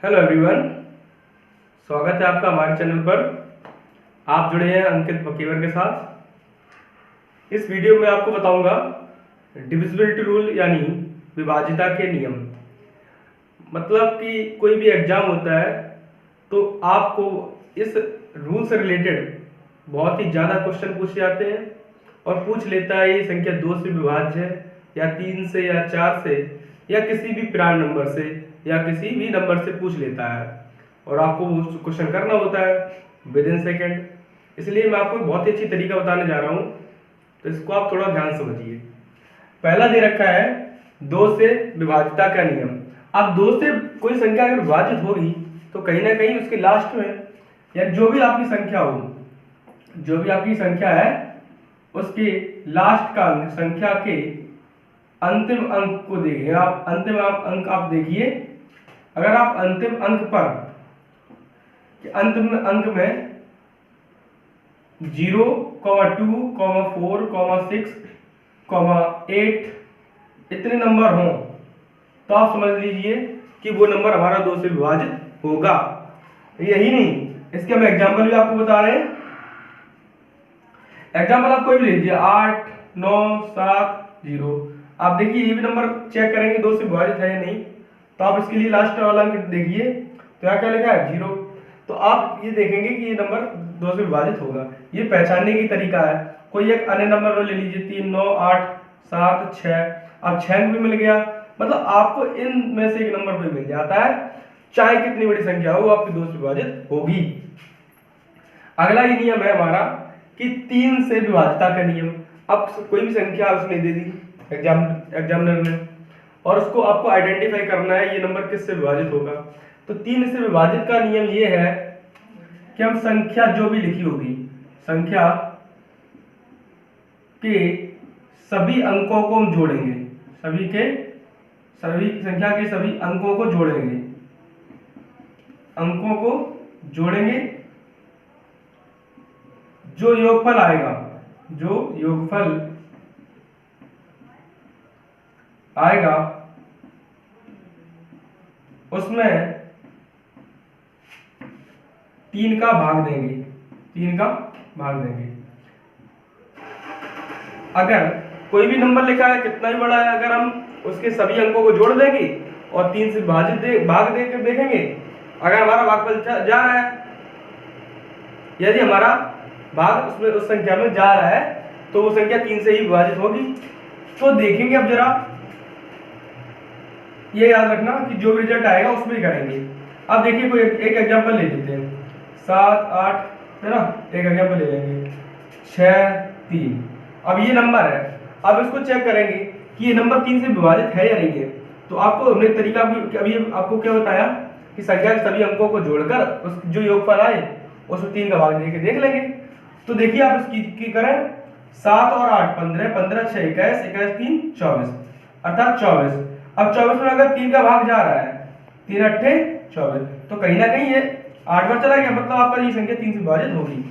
Hello everyone, स्वागत है आपका हमारे चैनल पर। आप जुड़े हैं अंकित बकीवर के साथ। इस वीडियो में आपको बताऊंगा डिविजिबिलिटी रूल यानी विभाज्यता के नियम। मतलब कि कोई भी एग्जाम होता है तो आपको इस रूल से रिलेटेड बहुत ही ज़्यादा क्वेश्चन पूछे जाते हैं और पूछ लेता है ये संख्या 2 से विभाज्य है या 3 से या 4 से या किसी भी प्राइम नंबर से या किसी भी नंबर से पूछ लेता है और आपको वो क्वेश्चन करना होता है विद इन सेकेंड। इसलिए मैं आपको बहुत ही अच्छी तरीका बताने जा रहा हूँ, तो इसको आप थोड़ा ध्यान समझिए। पहला दे रखा है 2 से विभाज्यता का नियम। अब 2 से कोई संख्या अगर विभाजित होगी तो कहीं ना कहीं उसके लास्ट में या जो भी आपकी संख्या हो, जो भी आपकी संख्या है उसके लास्ट का अंक, संख्या के अंतिम अंक को देखिए आप। अंतिम अंक आप देखिए, अगर आप अंतिम अंक पर अंतिम अंक में 0, 2, 4, 6, 8 इतने नंबर हों तो आप समझ लीजिए कि वो नंबर हमारा 2 से विभाजित होगा। यही नहीं, इसके हम एग्जाम्पल भी आपको बता रहे हैं। एग्जाम्पल आप कोई भी लीजिए, 8, 9, 7, 0। आप देखिए ये भी नंबर चेक करेंगे 2 से विभाजित है या नहीं, तो आप इसके लिए लास्ट वाला अंक देखिए, तो यहाँ क्या लिखा है 0। तो आप ये देखेंगे कि ये नंबर 2 से विभाजित होगा। ये पहचानने की तरीका है। कोई एक अन्य नंबर ले लीजिए, 3, 9, 8, 7, 6। अब 6 भी मिल गया, मतलब आपको इनमें से एक नंबर भी मिल जाता है, चाहे कितनी बड़ी संख्या हो आपकी 2 से विभाजित होगी। अगला ये नियम है हमारा कि 3 से विभाज्यता का नियम। अब कोई भी संख्या उसने दे दी एग्जामिनर ने और उसको आपको आइडेंटिफाई करना है ये नंबर किससे विभाजित होगा। तो 3 से विभाजित का नियम ये है कि हम संख्या जो भी लिखी होगी, संख्या के सभी अंकों को हम जोड़ेंगे, सभी संख्या के सभी अंकों को जोड़ेंगे, अंकों को जोड़ेंगे। जो योगफल आएगा उसमें 3 का भाग देंगे। अगर कोई भी नंबर लिखा है कितना भी बड़ा है, अगर हम उसके सभी अंकों को जोड़ देंगे और 3 से विभाजित भाग देकर देखेंगे, अगर हमारा भागफल जा रहा है, यदि हमारा भाग उसमें उस संख्या में जा रहा है तो वो संख्या 3 से ही विभाजित होगी। तो देखेंगे, अब जरा ये याद रखना कि जो भी रिजल्ट आएगा उसमें ही करेंगे। अब देखिए कोई एक एग्जांपल ले लेते हैं, 7, 8 है ना, एक एग्जांपल ले लेंगे, 6, 3। अब ये नंबर है, अब इसको चेक करेंगे कि ये नंबर 3 से विभाजित है या नहीं है। तो आपको हमने तरीका भी अभी आपको क्या बताया कि संख्या के सभी अंकों को जोड़कर उस जो योगफल आए उसमें 3 का भाग देके देख लेंगे। तो देखिए आप इसकी करें, 7 और 8 15, 15, 6 21, 21, 3 24, अर्थात 24। अब 24 में अगर 3 का भाग जा रहा है, 3 8 24, तो कहीं ना कहीं ये 8 बार चला गया, मतलब आपका ये संख्या 3 से विभाजित होगी।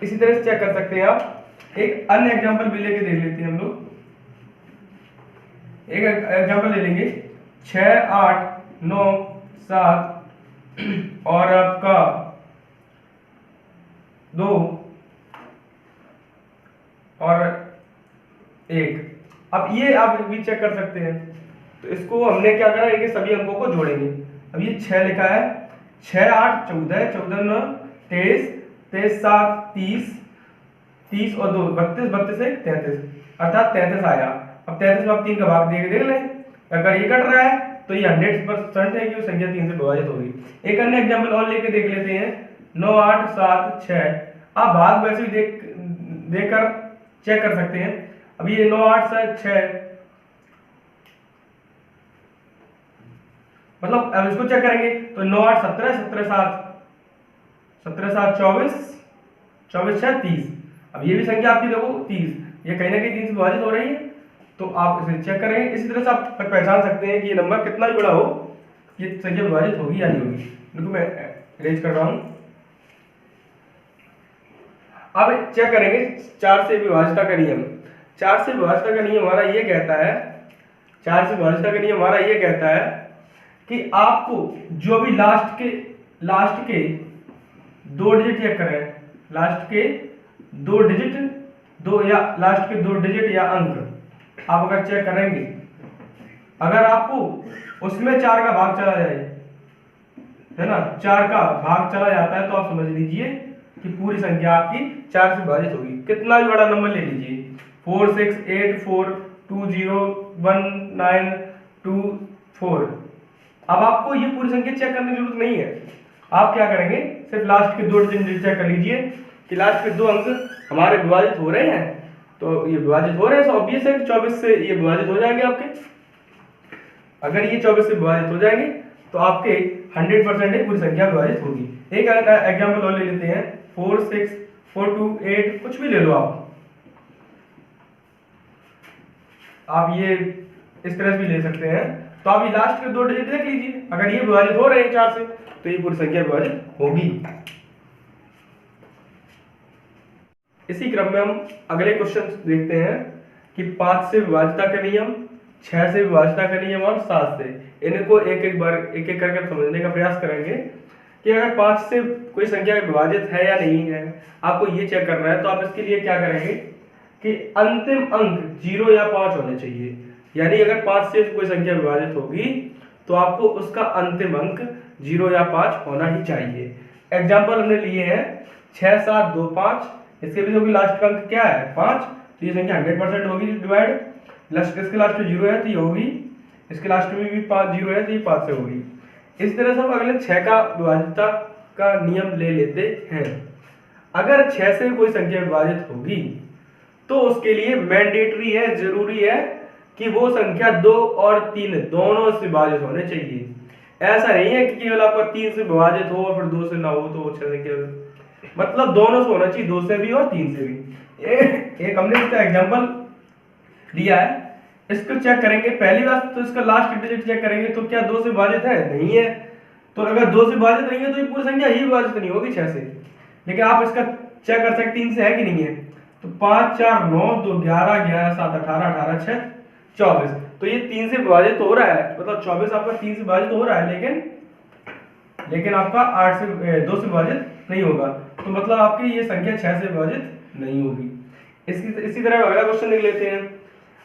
इसी तरह से चेक कर सकते हैं आप। एक अन्य एग्जांपल भी लेके देख लेते हैं हम लोग। एक एग्जांपल ले लेंगे, 6, 8, 9, 7 और आपका 2 और 1। अब ये आप भी चेक कर सकते हैं। तो इसको हमने क्या करा, इनके सभी अंकों को जोड़ेंगे। अब ये 6 लिखा है, 6, 8, 14, 14, 9, 23, 23, 7, 30, 30 और 2 32, 32 1 33, अर्थात 33 आया। अब 33 में आप 3 का भाग देख लें, अगर ये कट रहा है तो ये 100% है कि वो संख्या 3 से विभाजित होगी। एक अन्य एग्जांपल और लेके देख लेते हैं, 9, 8, 7, 6। आप भाग वैसे ही देखकर चेक कर सकते हैं। अब ये 9, 8, 7, 6, मतलब अब इसको चेक करेंगे तो 9, 8, 17, 17, 7, 17, 7, 24, 24, 6, 30। अब ये भी संख्या आपकी देखो 30, ये कहीं ना कहीं 3 से विभाजित हो रही है, तो आप इसे चेक करेंगे। इसी तरह से आप पहचान सकते हैं कि ये नंबर कितना भी बड़ा हो, ये संख्या विभाजित होगी या नहीं होगी। देखो मैं अरेंज कर रहा हूं। अब चेक करेंगे 4 से विभाज्यता का नियम। 4 से विभाज्यता का नियम हमारा ये कहता है, 4 से विभाज्यता का नियम हमारा ये कहता है कि आपको जो भी लास्ट के 2 डिजिट चेक करें, लास्ट के 2 डिजिट लास्ट के 2 डिजिट या अंक आप अगर चेक करेंगे, अगर आपको उसमें 4 का भाग चला जाए, है ना, 4 का भाग चला जाता है, तो आप समझ लीजिए कि पूरी संख्या आपकी 4 से विभाजित होगी। कितना भी बड़ा नंबर ले लीजिए, 4 6 8 4 2 0 1 9 2 4। अब आपको ये पूरी संख्या चेक करने की जरूरत नहीं है। आप क्या करेंगे, सिर्फ लास्ट के 2 डिजिट चेक कर लीजिए कि लास्ट के 2 अंक हमारे विभाजित हो रहे हैं, तो ये विभाजित हो रहे हैं, तो ऑब्वियस है कि 24 से ये विभाजित हो जाएंगे आपके। अगर ये 24 से विभाजित हो जाएंगे तो आपके 100% पूरी संख्या विभाजित होगी। एक एग्जांपल और ले लेते हैं, 4 6 4 2 8, कुछ भी ले लो आप ये इस तरह से भी ले सकते हैं। तो आप ये लास्ट के 2 डिजिट देख लीजिए, अगर ये विभाजित हो रहे हैं 4 से, तो ये पूरी संख्या विभाजित होगी। इसी क्रम में हम अगले क्वेश्चन देखते हैं कि 5 से विभाजिता का नियम, 6 से विभाजिता का नियम और 7 से। इनको एक एक करके समझने का प्रयास करेंगे कि अगर 5 से कोई संख्या विभाजित है या नहीं है, आपको ये चेक करना है। तो आप इसके लिए क्या करेंगे कि अंतिम अंक 0 या 5 होने चाहिए। यानी अगर 5 से कोई संख्या विभाजित होगी तो आपको उसका अंतिम अंक 0 या 5 होना ही चाहिए। एग्जाम्पल हमने लिए हैं 6 7 2 5, इसके भी होगी लास्ट का अंक क्या है 5, तो ये संख्या 100% होगी डिवाइड। इसके लास्ट में 0 है तो ये होगी, इसके लास्ट में भी 5 0 है तो ये 5 से होगी। इस तरह से हम अगले 6 का विभाजिता का नियम ले लेते हैं। अगर 6 से कोई संख्या विभाजित होगी तो उसके लिए मैंडेटरी है, जरूरी है कि वो संख्या 2 और 3 दोनों से विभाजित होने चाहिए। ऐसा नहीं है कि केवल आपका 3 से विभाजित हो और फिर 2 से ना हो तो 6 से केवल, मतलब दोनों से होना चाहिए, 2 से भी और 3 से भी। एक हमने इसका एग्जांपल लिया है, इसको चेक करेंगे। पहली बात तो इसका लास्ट डिजिट चेक करेंगे तो क्या 2 से विभाजित है, नहीं है। तो अगर 2 से विभाजित नहीं है तो ये पूरी संख्या ही विभाजित नहीं होगी 6 से। लेकिन आप इसका चेक कर सकते 3 से है कि नहीं है। तो 5 4 9 2 11 11 7 18 18 6 24, तो ये 3 से विभाजित हो रहा है, मतलब 24 आपका 3 से विभाजित हो रहा है, लेकिन आपका 8 से 2 से विभाजित नहीं होगा। तो मतलब आपकी ये संख्या 6 से विभाजित नहीं होगी। इसी तरह अगला क्वेश्चन देख लेते हैं।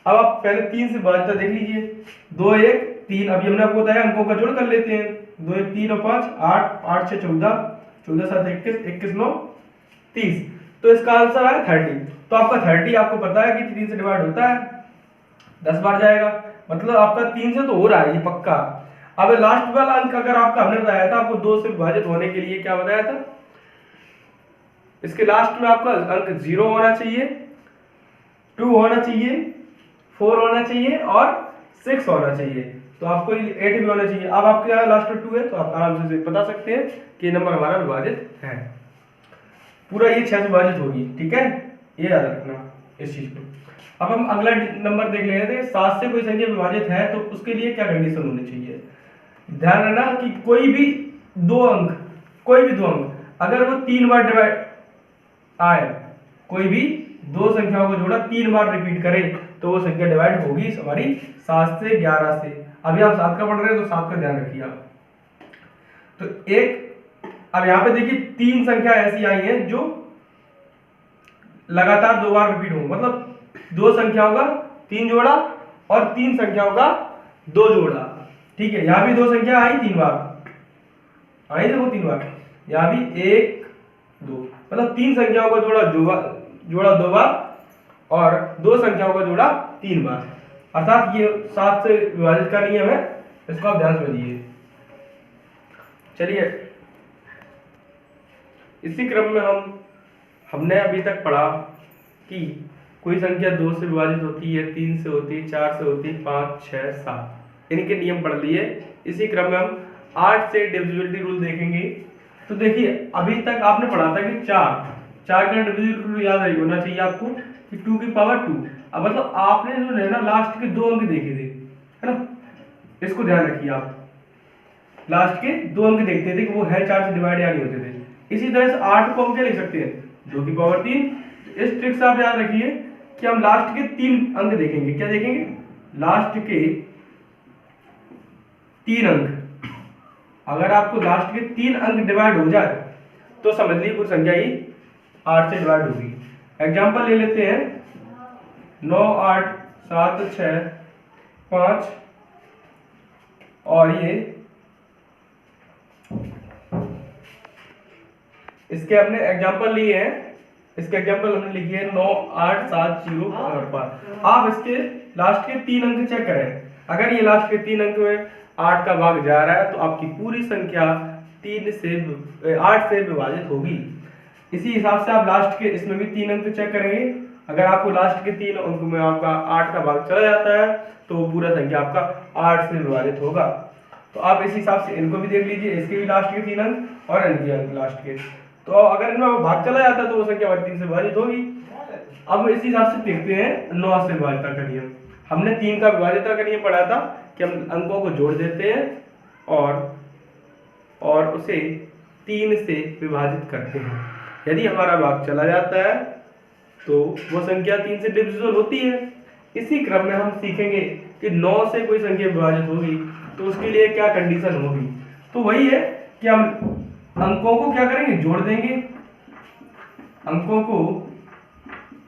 अब आप पहले 3 से विभाजित देख लीजिए, 2 1 3, अभी हमने आपको बताया अंकों का जोड़ कर लेते हैं, 2 1 3 और 5 8 8 6 14 14 7 21 21 9 30, तो इसका आंसर है 30। तो आपका 30 आपको पता है कि 3 से डिवाइड होता है, 10 बार जाएगा, मतलब आपका 3 से तो हो रहा है ये पक्का। अब लास्ट वाला अंक अगर आपका हमने बताया था आपको 2 से विभाजित होने के लिए क्या बताया था, इसके लास्ट में आपका अंक 0 होना चाहिए, 2 होना चाहिए, 4 होना चाहिए और 6 होना चाहिए। तो आपको 8 भी होना चाहिए। अब आपके यहाँ लास्ट में 2 है तो आप आराम से बता सकते हैं कि नंबर हमारा विभाजित है। पूरा ये 6 से विभाजित होगी, ठीक है, ये याद रखना इस चीज को। अब हम अगला नंबर देख लेते हैं। 7 से कोई संख्या विभाजित है तो उसके लिए क्या कंडीशन होनी चाहिए। ध्यान रखना कि कोई भी दो अंक अगर वो 3 बार डिवाइड आए, कोई भी दो संख्याओं को जोड़ा 3 बार रिपीट करे तो वो संख्या डिवाइड होगी हमारी 7 से 11 से। अभी आप 7 का पढ़ रहे हैं तो 7 का ध्यान रखिए आप। तो एक अब यहाँ पे देखिए 3 संख्या ऐसी आई हैं जो लगातार 2 बार रिपीट होंगे, मतलब 2 संख्याओं का 3 जोड़ा और 3 संख्याओं का 2 जोड़ा, ठीक है। यहाँ भी 2 संख्या आई 3 बार आई, देखो 3 बार, यहाँ भी 1 2, मतलब 3 संख्याओं का जोड़ा 2 बार और 2 संख्याओं का जोड़ा 3 बार, अर्थात ये 7 से विभाजित का नियम है, इसको आप ध्यान से समझिए। चलिए इसी क्रम में हमने अभी तक पढ़ा कि कोई संख्या 2 से विभाजित होती है, 3 से होती है, 4 से होती है, 5 6 7, इनके नियम पढ़ लिए। इसी क्रम में हम 8 से डिविजिबिलिटी रूल देखेंगे। तो देखिए अभी तक आपने पढ़ा था कि 4 का डिविजिबिलिटी रूल याद होना चाहिए आपको कि 2 की पावर 2। अब मतलब आपने जो है ना लास्ट के 2 अंक देखे थे, है ना, इसको ध्यान रखिए आप। लास्ट के 2 अंक देखते थे कि वो है 4 से डिवाइड या नहीं होते थे। इसी तरह से 8 को हम क्या लिख सकते हैं, 2 की पावर 3। इस ट्रिक से आप याद रखिए कि हम लास्ट के 3 अंक देखेंगे। क्या देखेंगे, लास्ट के 3 अंक, अगर आपको लास्ट के 3 अंक डिवाइड हो जाए तो समझ लीजिए पूरी संख्या ही 8 से डिवाइड होगी। एग्जाम्पल ले लेते हैं 9, 8, 7, 6, 5 और ये इसके हमने एग्जाम्पल लिए हैं, इसके एग्जाम्पल हमने लिखी है 9, 8, 7, 0 और 5। आप इसके लास्ट के 3 अंक चेक करें, अगर ये लास्ट के 3 अंक में 8 का भाग जा रहा है तो आपकी पूरी संख्या 8 से विभाजित होगी। इसी हिसाब से आप लास्ट के इसमें भी 3 अंक चेक करेंगे, अगर आपको लास्ट के 3 अंक में आपका 8 का भाग चला जाता है तो वो पूरा संख्या आपका 8 से विभाजित होगा। तो आप इस हिसाब से इनको भी देख लीजिए, इसके भी लास्ट के 3 अंक और इनके अंक लास्ट के, तो अगर इनमें भाग चला जाता है तो वो संख्या हमारी 3 से विभाजित होगी। अब इसी हिसाब से देखते हैं 9 से विभाजित का नियम। हमने 3 का विभाजित का नियम पढ़ा था कि हम अंकों को जोड़ देते हैं और उसे 3 से विभाजित करते हैं। यदि हमारा भाग चला जाता है तो वो संख्या 3 से डिविजिबल होती है। इसी क्रम में हम सीखेंगे कि 9 से कोई संख्या विभाजित होगी तो उसके लिए क्या कंडीशन होगी। तो वही है कि हम अंकों को क्या करेंगे, जोड़ देंगे, अंकों को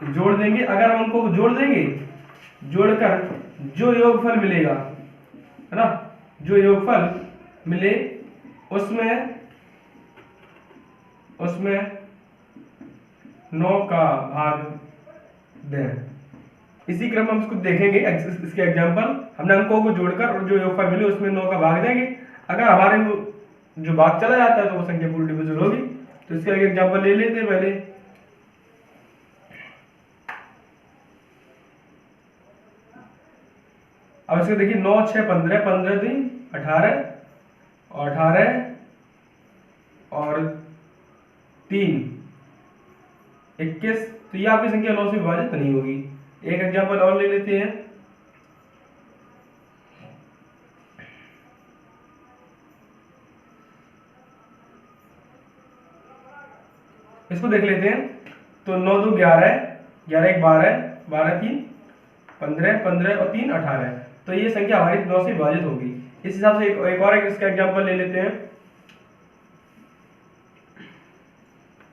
जोड़ देंगे। अगर हम अंकों को जोड़ देंगे, जोड़कर जो योगफल मिलेगा, है ना, जो योगफल मिले उसमें 9 का भाग दें। इसी क्रम में हम इसको देखेंगे, इसके एग्जांपल हमने अंकों को जोड़कर और जो योगफल मिले उसमें 9 का भाग देंगे। अगर हमारे जो भाग चला जाता है तो वो संख्या पूरी डिविजिबल होगी। तो इसका एक एग्जांपल ले लेते हैं पहले। अब इसको देखिए 9, 6, 15, 15, 3, 18 और 18 और 3, 21। तो ये आपकी संख्या 9 से विभाजित नहीं होगी। एक एग्जांपल और ले लेते हैं। इसको देख लेते हैं। तो 9, 2, 11, 11, 1, 12, 12, 3, 15, 15 और 3, 18। तो ये संख्या हमारी 9 से विभाजित होगी। इस हिसाब से एक और इसका एग्जांपल ले लेते हैं।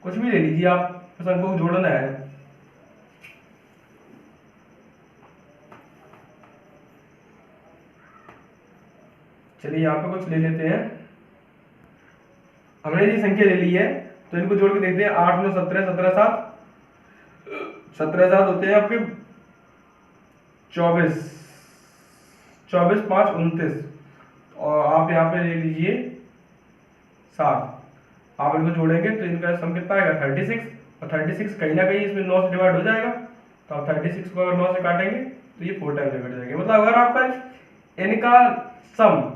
कुछ भी ले लीजिए आप, बस अंकों को जोड़ना है। चलिए यहाँ पे कुछ ले लेते हैं। हमने ये संख्या ले ली है तो इनको जोड़ के देखते हैं। 8, 9, 17, 17, 7, 17, 7 होते हैं आपके 24, 24, 5, 29 और आप यहाँ पे ले लीजिए 7। आप इनको जोड़ेंगे तो इनका सम कितना आएगा, 36। और 36 कहीं ना कहीं इसमें 9 से डिवाइड हो जाएगा, तो आप 36 को अगर 9 से काटेंगे तो ये 4 टाइम से कट जाएंगे। मतलब अगर आपका इनका सम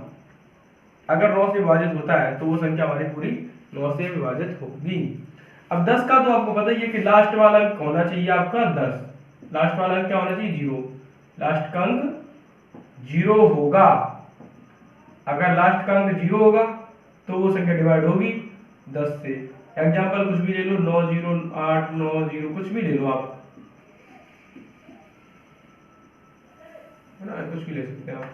अगर 9 से विभाजित होता है तो वो संख्या हमारी पूरी 9 से विभाजित होगी। अब 10 का तो आपको पता ही है कि लास्ट वाला अंक होना चाहिए आपका 10। लास्ट वाला अंक क्या होना चाहिए, 0। लास्ट का अंक 0 होगा। अगर लास्ट का अंक 0 होगा तो वो संख्या डिवाइड होगी 10 से। एग्जाम्पल कुछ भी ले लो, 9, 0, 8, 9, 0, कुछ भी ले लो आप, है ना, कुछ भी ले सकते हैं आप।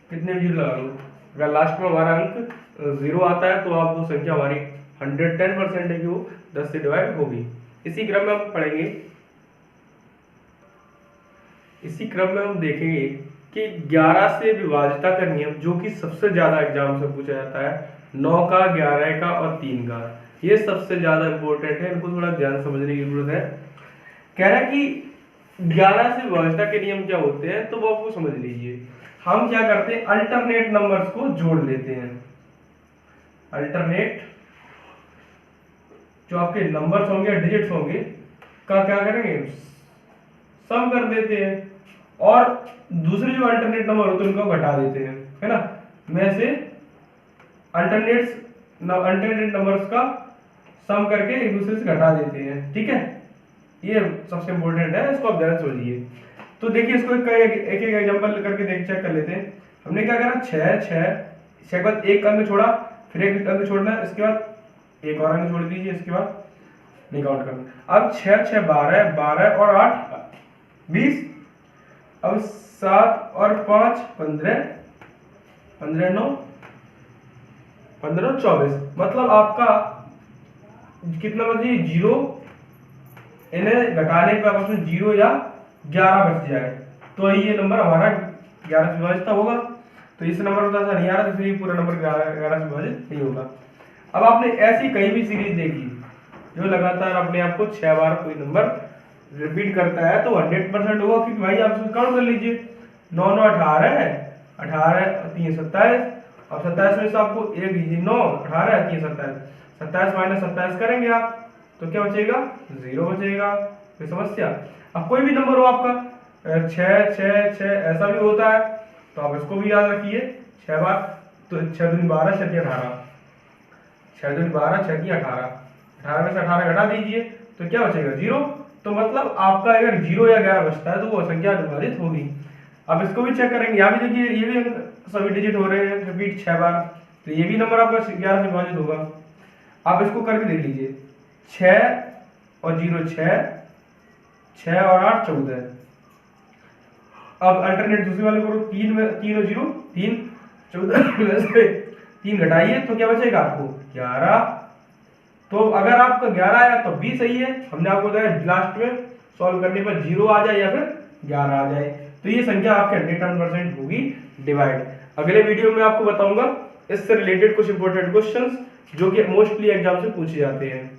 कितने भी 0 लगा लो, अगर लास्ट में हमारा अंक 0 आता है तो आप वो संख्या हमारी 110% है कि वो 10 से डिवाइड होगी। इसी क्रम में हम पढ़ेंगे, इसी क्रम में हम देखेंगे कि 11 से विभाजिता का नियम, जो कि सबसे ज्यादा एग्जाम से पूछा जाता है, 9 का, 11 का और 3 का, ये सबसे ज्यादा इंपॉर्टेंट है। इनको थोड़ा ध्यान समझने की जरूरत है। कह रहा है कि 11 से विभाजिता के नियम क्या होते हैं, तो वो आपको समझ लीजिए। हम क्या करते हैं, अल्टरनेट नंबर्स को जोड़ लेते हैं। अल्टरनेट जो आपके नंबर्स होंगे, डिजिट्स होंगे, का क्या करेंगे, सम कर देते हैं और दूसरे जो अल्टरनेट नंबर होते हैं उनको घटा देते हैं, है ना। में से अल्टरनेट नंबर्स का सम करके एक दूसरे से घटा देते हैं, ठीक है। ये सबसे इंपॉर्टेंट है, इसको आप ध्यान समझिए। तो देखिए इसको एक एग्जांपल करके चेक कर लेते हैं। हमने क्या करा, 6 के बाद एक अंक छोड़ा, फिर एक अंक छोड़ना, इसके बाद एक और अंक छोड़ दीजिए, इसके बाद नहीं काउंट करना। अब 6, 6, 12, 12 और 8, 20। अब 7 और 5 15, 15 9 15 24, मतलब आपका कितना बचे? 0, इन्हें घटाने पे आपस में 0 या 11 बच जाए तो ये नंबर हमारा 11 से विभाजित होगा। तो इस नंबर का नहीं आ रहा, इसलिए पूरा नंबर 11 से विभाजित नहीं होगा। अब आपने ऐसी कहीं भी सीरीज देखी जो लगातार अपने आप को 6 बार कोई नंबर रिपीट करता है तो 100% होगा, क्योंकि भाई आप इसको काउंट कर लीजिए, 9 9 18 है, 18 3 27, अब 27 में से आपको 1 9 18 3 27, 27 माइनस 27 करेंगे आप तो क्या बचेगा? 0 बचेगा। कोई समस्या? अब कोई भी नंबर हो आपका 6 6 6 ऐसा भी होता है तो आप इसको भी याद रखिए 6 बार, तो 6 दूनी 12 6 18, 6 दूनी 12 6 18, 18 में से 18 घटा दीजिए तो क्या बचेगा? 0। तो मतलब आपका अगर 0 या 11 बचता है तो वो संख्या विभाजित होगी। अब इसको भी चेक करेंगे, यहाँ भी देखिए ये भी सभी डिजिट हो रहे हैं रिपीट 6 बार, तो ये भी नंबर आपका 11 से विभाजित होगा। आप इसको करके देख लीजिए, 6 और 0 6, 6 और 8 14। अब अल्टरनेट दूसरे वाले करो, 3 में 3 और 0 3, 14 में से 3 घटाइए तो क्या बचेगा आपको? 11। तो अगर आपका 11 आया तो भी सही है, हमने आपको बताया लास्ट में सॉल्व करने पर 0 आ जाए या फिर 11 आ जाए तो ये संख्या आपके 100% होगी डिवाइड। अगले वीडियो में आपको बताऊंगा इससे रिलेटेड कुछ इंपॉर्टेंट क्वेश्चंस जो कि मोस्टली एग्जाम से पूछे जाते हैं।